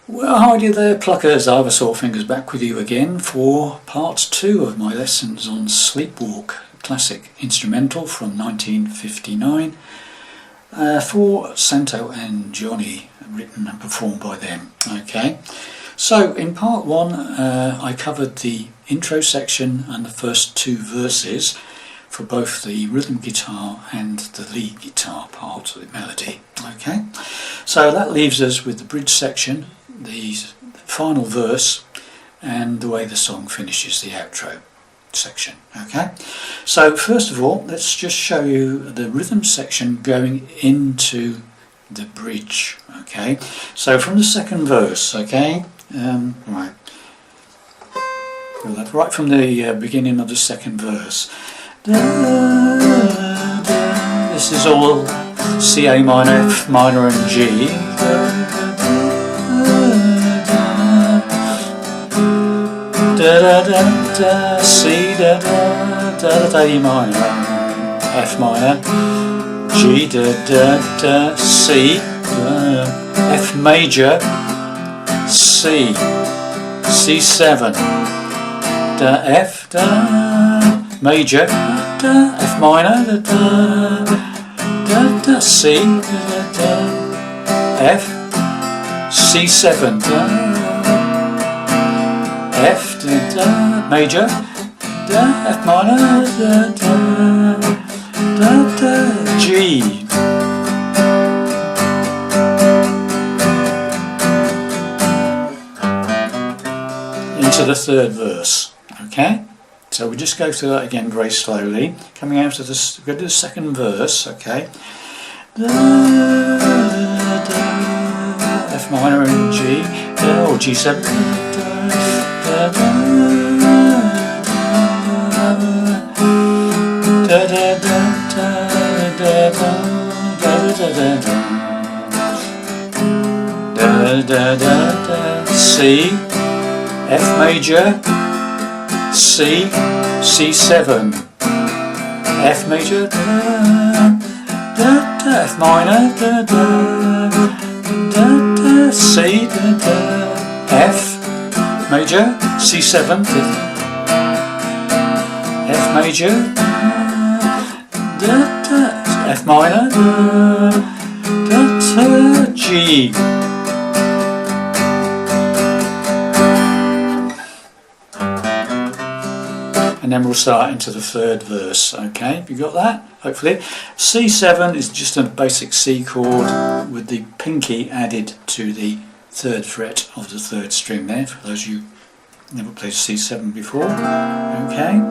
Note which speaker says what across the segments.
Speaker 1: Well, hi there pluckers, Ivor Sawfingers back with you again for part 2 of my lessons on Sleepwalk, classic instrumental from 1959 for Santo and Johnny, written and performed by them. Okay, so in part 1 I covered the intro section and the first 2 verses for both the rhythm guitar and the lead guitar part of the melody. Okay, so that leaves us with the bridge section, the final verse, and the way the song finishes, the outro section. Okay, so first of all, let's just show you the rhythm section going into the bridge. Okay, so from the second verse. Okay, right from the beginning of the second verse. This is all C, A minor, F minor and G. C, A minor, F minor, G, C, F major, C, C7, F, major, F minor, C, F, C7, F, major, F minor, G. Into the third verse. Okay, so we just go through that again very slowly, coming out of this. Go to the second verse. Okay, F minor and G, or G7. C, F major, C, C7, F major, F minor, C, F major, C7, F major, F minor, G. And then we'll start into the third verse. Okay, have you got that? Hopefully. C7 is just a basic C chord with the pinky added to the third fret of the third string there, for those of you who never played C7 before. Okay,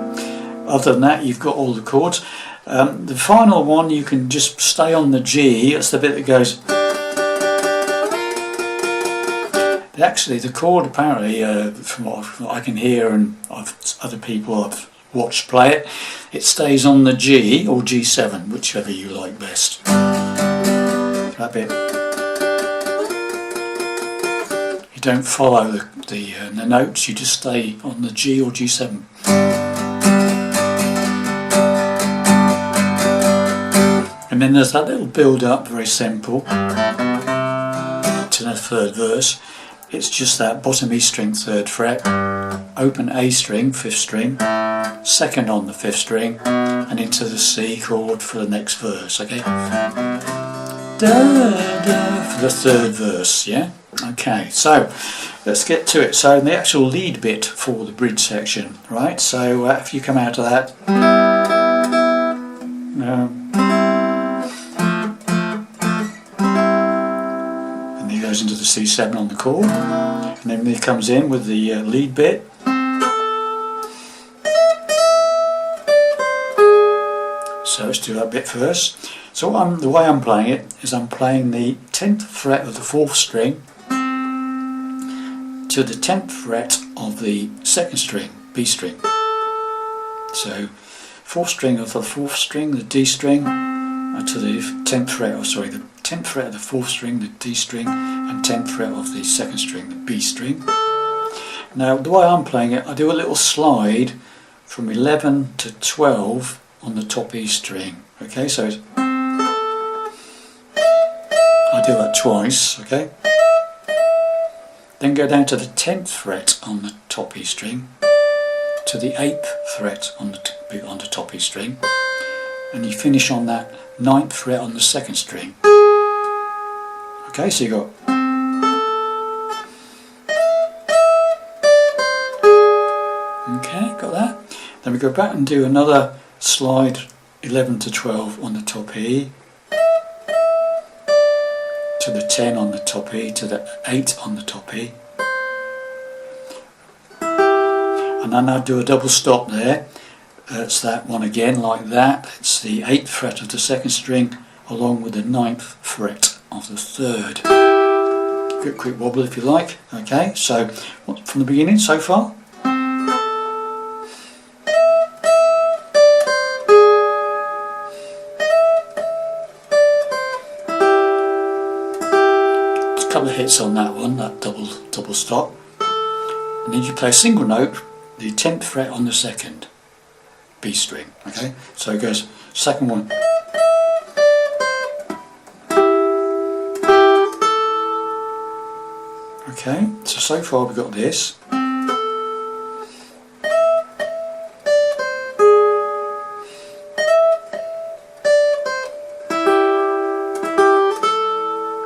Speaker 1: other than that you've got all the chords. The final one, you can just stay on the G. That's the bit that goes. Actually, the chord, apparently, from what I can hear and other people I've watched play it, it stays on the G or G7, whichever you like best. That bit. You don't follow the notes, you just stay on the G or G7. And then there's that little build up, very simple, to the third verse. It's just that bottom E string, 3rd fret, open A string, 5th string, 2nd on the 5th string, and into the C chord for the next verse. Okay, for the third verse. Yeah. Okay, so let's get to it. So the actual lead bit for the bridge section, right? So if you come out of that. Goes into the C7 on the chord, and then he comes in with the lead bit. So let's do that bit first. So the way I'm playing it is I'm playing the 10th fret of the 4th string to the 10th fret of the 2nd string, B string. So 4th string of the 4th string, the D string, to the 10th fret, the 10th fret of the 4th string, the D string, and 10th fret of the 2nd string, the B string. Now the way I'm playing it, I do a little slide from 11 to 12 on the top E string. Okay, so I do that twice. Okay, then go down to the 10th fret on the top E string, to the 8th fret on the top E string, and you finish on that 9th fret on the 2nd string. Okay, so you got got that. Then we go back and do another slide 11 to 12 on the top E, to the 10 on the top E, to the 8 on the top E, and then I do a double stop there. It's that one again, like that. It's the 8th fret of the 2nd string along with the 9th fret of the 3rd. Good quick wobble if you like. Okay, so from the beginning so far. Just a couple of hits on that one, that double stop. And then you play a single note, the 10th fret on the 2nd B string. Okay, so it goes second one. Okay, so far we've got this.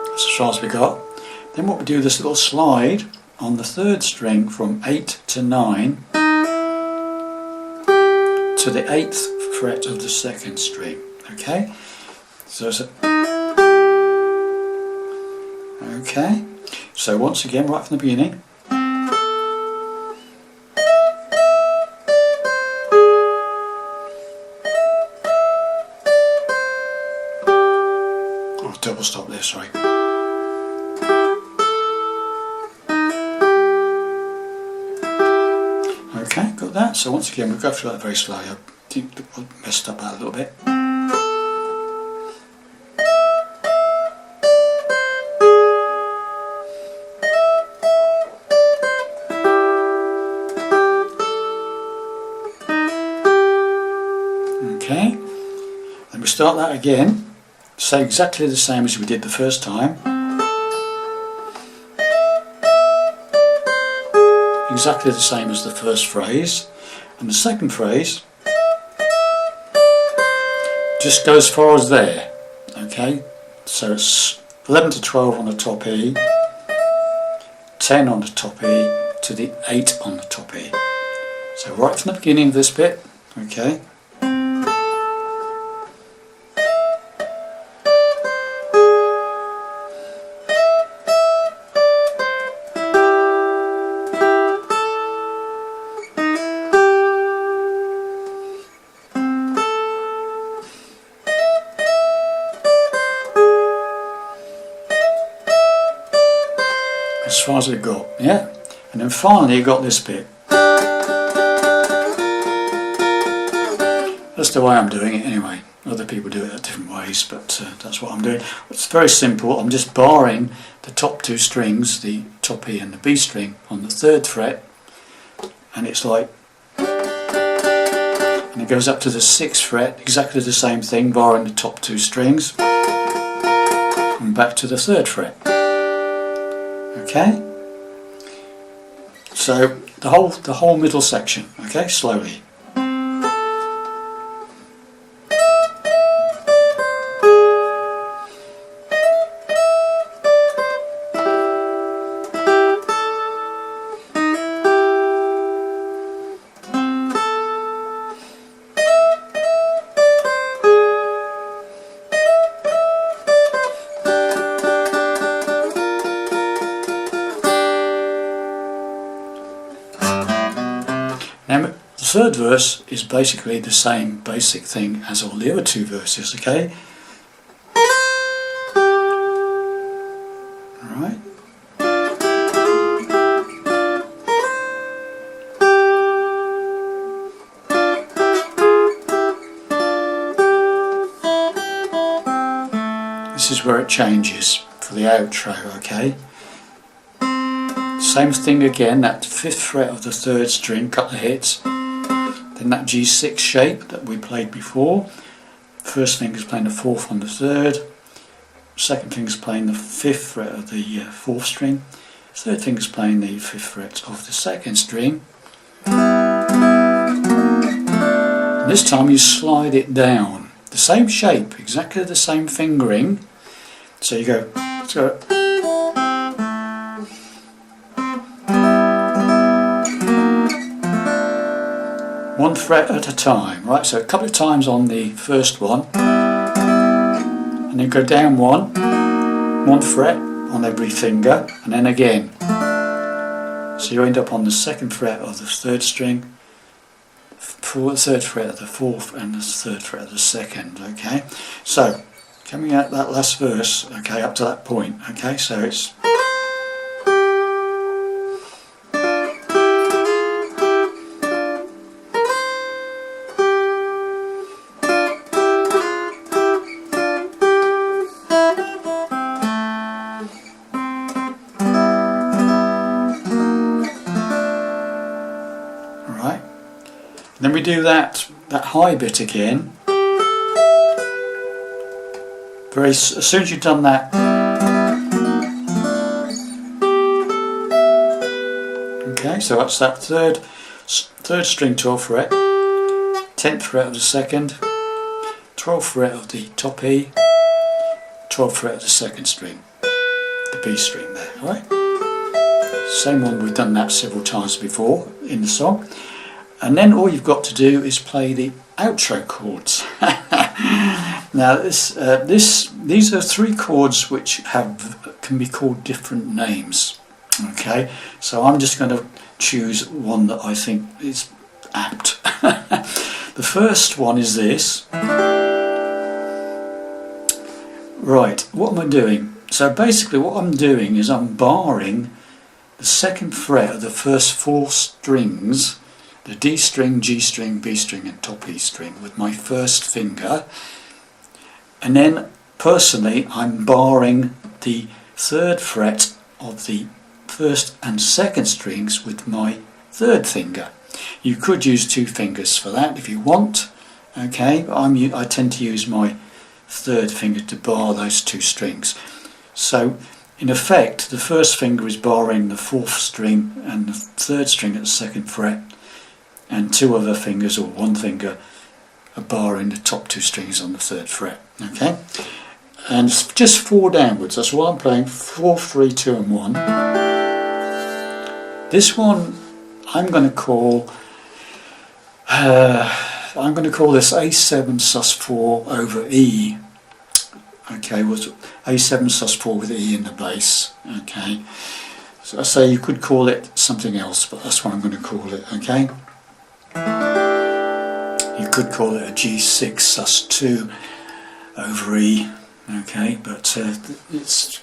Speaker 1: That's as far as we got. Then what we do is this little slide on the 3rd string from 8 to 9 to the 8th fret of the 2nd string. Okay, so it's okay. So once again, right from the beginning. Oh, double stop there, sorry. Okay, got that. So once again, we'll go through that very slowly. I think I messed up that a little bit. Okay, then we start that again, say exactly the same as we did the first time, exactly the same as the first phrase, and the second phrase just goes as far as there. Okay, so it's 11 to 12 on the top E, 10 on the top E to the 8 on the top E. So right from the beginning of this bit, okay. As far as it got, yeah, and then finally you got this bit. That's the way I'm doing it anyway. Other people do it in different ways, but that's what I'm doing. It's very simple. I'm just barring the top two strings, the top E and the B string, on the 3rd fret, and it's like, and it goes up to the 6th fret, exactly the same thing, barring the top two strings, and back to the 3rd fret. Okay, so the whole middle section. Okay, slowly. Now, the 3rd verse is basically the same basic thing as all the other two verses, okay? Alright. This is where it changes for the outro, okay? Same thing again, that 5th fret of the 3rd string, couple of hits, then that G6 shape that we played before. First finger is playing the 4th on the 3rd, second finger is playing the 5th fret of the 4th string, third finger's playing the 5th fret of the 2nd string. And this time you slide it down. The same shape, exactly the same fingering. So you go, let's go. One fret at a time, right? So a couple of times on the first one, and then go down one fret on every finger, and then again. So you end up on the 2nd fret of the 3rd string, 3rd fret of the 4th, and the 3rd fret of the 2nd. Okay. So coming out that last verse, okay, up to that point. Okay. So it's. Then we do that high bit again. As soon as you've done that, okay, so that's that third string 12th fret, 10th fret of the 2nd, 12th fret of the top E, 12th fret of the 2nd string, the B string there, alright? Same one, we've done that several times before in the song. And then all you've got to do is play the outro chords. Now these are 3 chords which can be called different names. Okay, so I'm just going to choose one that I think is apt. The first one is this. Right, what am I doing? So basically what I'm doing is I'm barring the 2nd fret of the first 4 strings, the D string, G string, B string and top E string with my first finger, and then personally I'm barring the 3rd fret of the 1st and 2nd strings with my 3rd finger. You could use 2 fingers for that if you want, okay, but I tend to use my 3rd finger to bar those 2 strings. So in effect the first finger is barring the 4th string and the 3rd string at the 2nd fret, and 2 other fingers or 1 finger are barring the top 2 strings on the 3rd fret. Okay, and it's just 4 downwards. That's what I'm playing: 4, 3, 2 and 1. This one I'm going to call this A7 sus4 over E. Okay, was A7 sus4 with E in the bass. Okay, so I say you could call it something else, but that's what I'm going to call it. Okay. You could call it a G6 sus2 over E, okay, but it's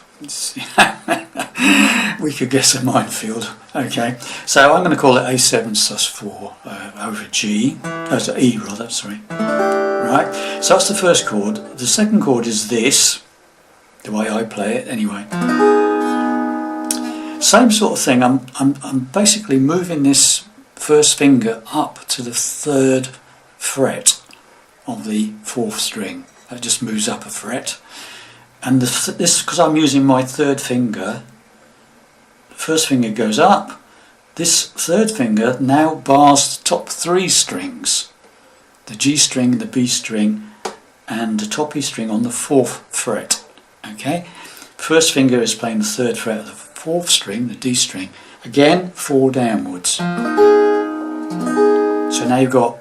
Speaker 1: we could guess a minefield. Okay, so I'm going to call it A7 sus4 over G, E rather, sorry. Right, so that's the first chord. The second chord is this, the way I play it anyway. Same sort of thing. I'm basically moving this first finger up to the 3rd fret of the 4th string. That just moves up a fret, and this, because I'm using my 3rd finger, the first finger goes up. This 3rd finger now bars the top 3 strings, the G string, the B string and the top E string on the 4th fret. Okay, first finger is playing the 3rd fret of the 4th string, the D string, again 4 downwards. So now you've got,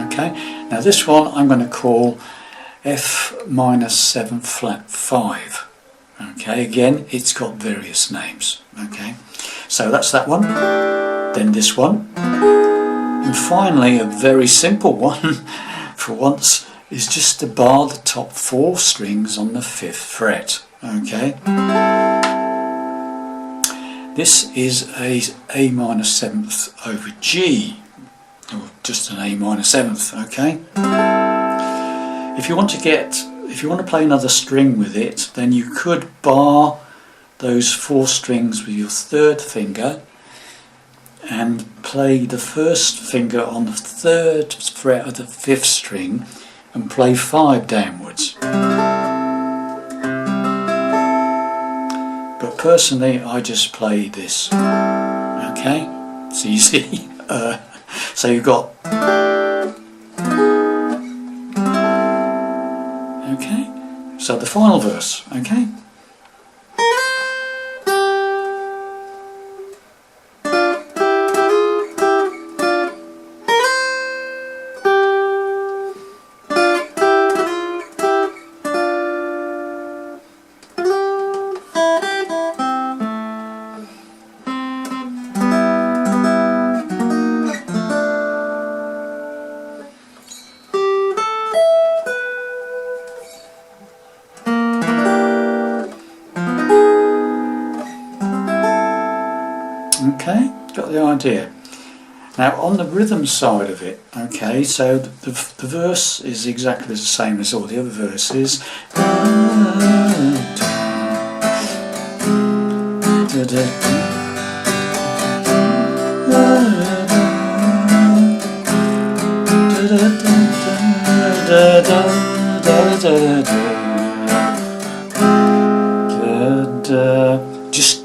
Speaker 1: okay, now this one I'm going to call F minor 7 flat 5. Okay, again it's got various names. Okay, so that's that one, then this one, and finally a very simple one for once is just to bar the top 4 strings on the 5th fret. Okay, this is A minor 7th over G, or just an A minor 7th. Okay, if you want to play another string with it, then you could bar those 4 strings with your 3rd finger and play the first finger on the 3rd fret of the 5th string and play 5 downwards. but personally I just play this. Okay, it's easy. So you've got, okay, so the final verse, okay. Okay, got the idea. Now on the rhythm side of it, okay, so the verse is exactly the same as all the other verses.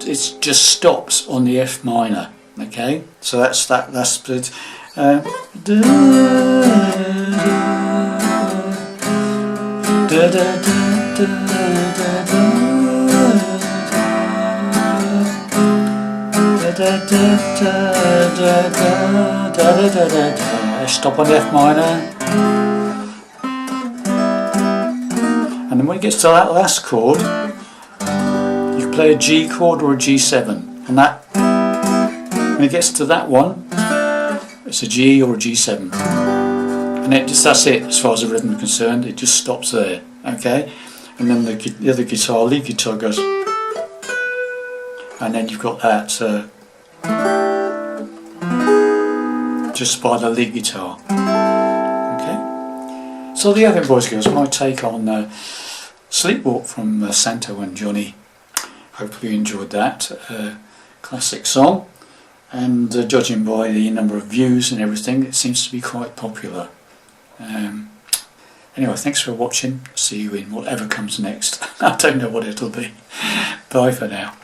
Speaker 1: It just stops on the F minor. Okay, so that's it. Stop on the F minor, and then when it gets to that last chord, you play a G chord or a G7, and that, when it gets to that one, it's a G or a G7, and that's it as far as the rhythm is concerned. It just stops there, okay, and then the other guitar, lead guitar, goes, and then you've got that just by the lead guitar. Okay, so there you have it, boys and girls, my take on Sleepwalk from Santo and Johnny. Hopefully you enjoyed that classic song, and judging by the number of views and everything, it seems to be quite popular. Anyway, thanks for watching. See you in whatever comes next. I don't know what it'll be. Bye for now.